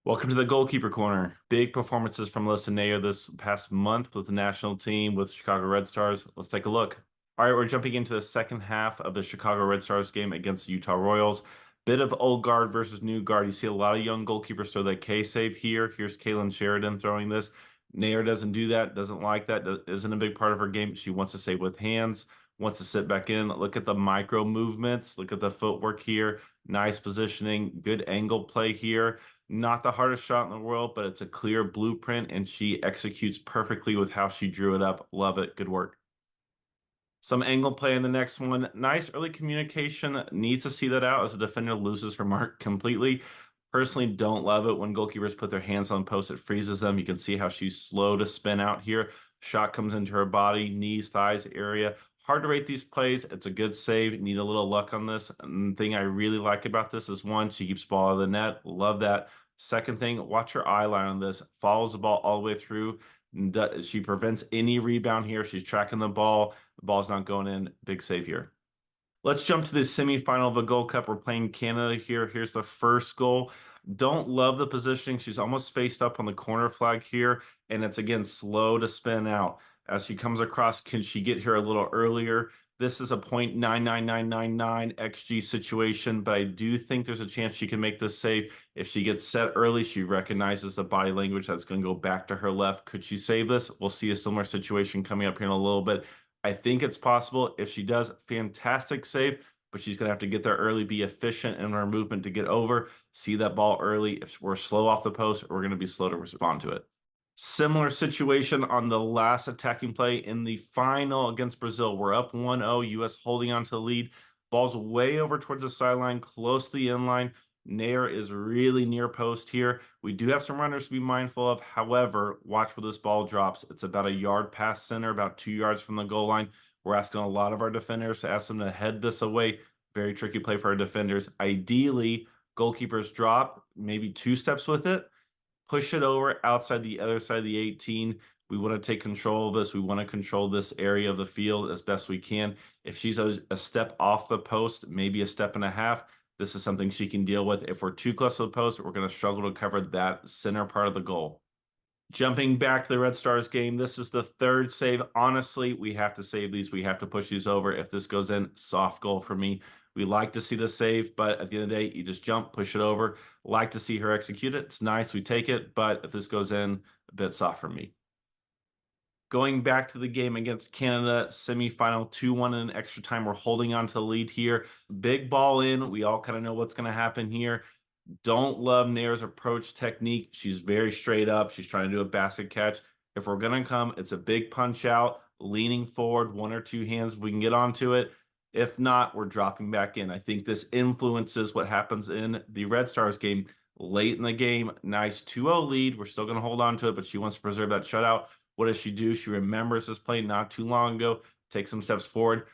Welcome to the Goalkeeper Corner. Big performances from Alyssa Naeher this past month with the national team with Chicago Red Stars. Let's take a look. All right, we're jumping into the second half of the Chicago Red Stars game against the Utah Royals. Bit of old guard versus new guard. You see a lot of young goalkeepers throw that K save here. Here's Kaylin Sheridan throwing this. Naeher doesn't do that, doesn't like that, isn't a big part of her game. She wants to save with hands, wants to sit back in. Look at the micro movements. Look at the footwork here. Nice positioning, good angle play here. Not the hardest shot in the world, but it's a clear blueprint, and she executes perfectly with how she drew it up. Love it. Good work. Some angle play in the next one. Nice early communication. Needs to see that out as a defender loses her mark completely. Personally, don't love it when goalkeepers put their hands on post. It freezes them. You can see how she's slow to spin out here. Shot comes into her body, knees, thighs area. Hard to rate these plays. It's a good save. Need a little luck on this. And the thing I really like about this is one, she keeps ball out of the net. Love that. Second thing, watch her eye line on this. Follows the ball all the way through. She prevents any rebound here. She's tracking the ball. The ball's not going in. Big save here. Let's jump to the semifinal of the Gold Cup. We're playing Canada here. Here's the first goal. Don't love the positioning. She's almost faced up on the corner flag here, and it's again slow to spin out. As she comes across, can she get here a little earlier? This is a 0.99999 XG situation, but I do think there's a chance she can make this save. If she gets set early, she recognizes the body language that's going to go back to her left. Could she save this? We'll see a similar situation coming up here in a little bit. I think it's possible. If she does, fantastic save, but she's going to have to get there early, be efficient in her movement to get over, see that ball early. If we're slow off the post, we're going to be slow to respond to it. Similar situation on the last attacking play in the final against Brazil. We're up 1-0, U.S. holding on to the lead. Ball's way over towards the sideline, close to the inline. Naeher is really near post here. We do have some runners to be mindful of. However, watch where this ball drops. It's about a yard past center, about 2 yards from the goal line. We're asking a lot of our defenders to ask them to head this away. Very tricky play for our defenders. Ideally, goalkeepers drop maybe 2 steps with it, push it over outside the other side of the 18. We want to take control of this. We want to control this area of the field as best we can. If she's a step off the post, maybe a step and a half, this is something she can deal with. If we're too close to the post, we're going to struggle to cover that center part of the goal. Jumping back to the Red Stars game, this is the third save. Honestly, we have to save these. We have to push these over. If this goes in, soft goal for me. We like to see the save, but at the end of the day, you just jump, push it over. Like to see her execute it. It's nice, we take it, but if this goes in, a bit soft for me. Going back to the game against Canada, semifinal 2-1 in extra time. We're holding on to the lead here. Big ball in. We all kind of know what's going to happen here. Don't love Naeher's approach technique. She's very straight up. She's trying to do a basket catch. If we're going to come, it's a big punch out, leaning forward, 1 or 2 hands if we can get onto it. If not, we're dropping back in. I think this influences what happens in the Red Stars game. Late in the game, nice 2-0 lead. We're still going to hold on to it, but she wants to preserve that shutout. What does she do? She remembers this play not too long ago, takes some steps forward,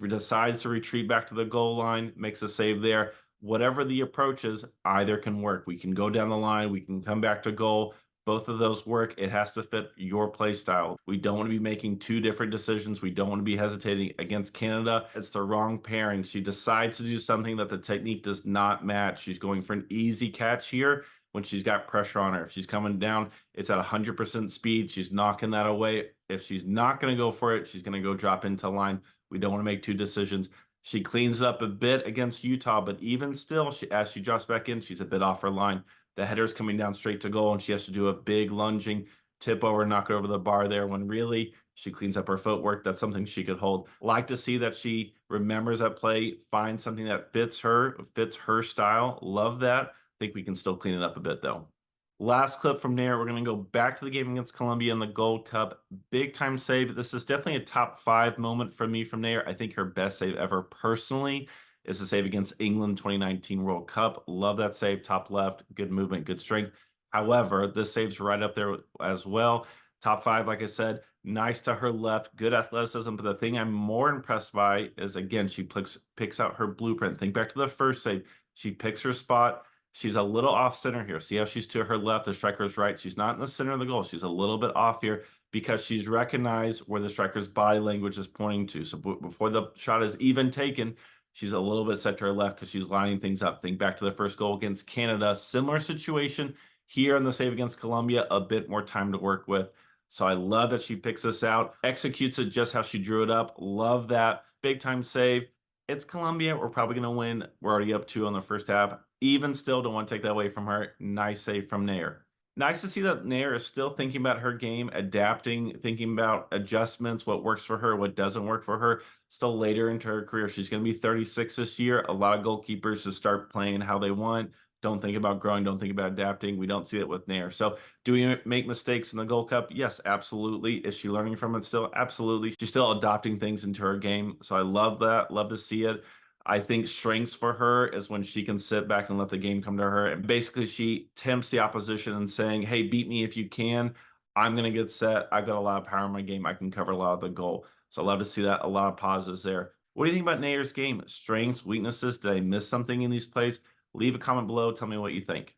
decides to retreat back to the goal line, makes a save there. Whatever the approach is, either can work. We can go down the line, we can come back to goal. Both of those work. It has to fit your play style. We don't want to be making 2 different decisions. We don't want to be hesitating against Canada. It's the wrong pairing. She decides to do something that the technique does not match. She's going for an easy catch here when she's got pressure on her. If she's coming down, it's at 100% speed. She's knocking that away. If she's not going to go for it, she's going to go drop into line. We don't want to make 2 decisions. She cleans it up a bit against Utah, but even still, as she drops back in, she's a bit off her line. The header's coming down straight to goal, and she has to do a big lunging tip over, knock it over the bar there, when really she cleans up her footwork. That's something she could hold. Like to see that she remembers that play, finds something that fits her style. Love that. Think we can still clean it up a bit, though. Last clip from there, we're going to go back to the game against Colombia in the Gold Cup. Big time save. This is definitely a top 5 moment for me from there. I think her best save ever personally is the save against England 2019 World Cup. Love that save. Top left, good movement, good strength. However, this save's right up there as well. Top 5, like I said, nice to her left, good athleticism. But the thing I'm more impressed by is, again, she picks out her blueprint. Think back to the first save. She picks her spot. She's a little off center here. See how she's to her left, the striker's right. She's not in the center of the goal. She's a little bit off here because she's recognized where the striker's body language is pointing to. So before the shot is even taken, she's a little bit set to her left because she's lining things up. Think back to the first goal against Canada. Similar situation Here on the save against Colombia, a bit more time to work with. So I love that she picks this out, executes it just how she drew it up. Love that. Big time save. It's Colombia. We're probably going to win. We're already up 2 on the first half. Even still, don't want to take that away from her. Nice save from Naeher. Nice to see that Naeher is still thinking about her game, adapting, thinking about adjustments, what works for her, what doesn't work for her. Still later into her career. She's going to be 36 this year. A lot of goalkeepers just start playing how they want. Don't think about growing, don't think about adapting. We don't see it with Naeher. So do we make mistakes in the Gold Cup? Yes, absolutely. Is she learning from it still? Absolutely. She's still adopting things into her game. So I love that. Love to see it. I think strengths for her is when she can sit back and let the game come to her. And basically, she tempts the opposition and saying, hey, beat me if you can. I'm going to get set. I've got a lot of power in my game. I can cover a lot of the goal. So I love to see that. A lot of positives there. What do you think about Naeher's game? Strengths, weaknesses? Did I miss something in these plays? Leave a comment below. Tell me what you think.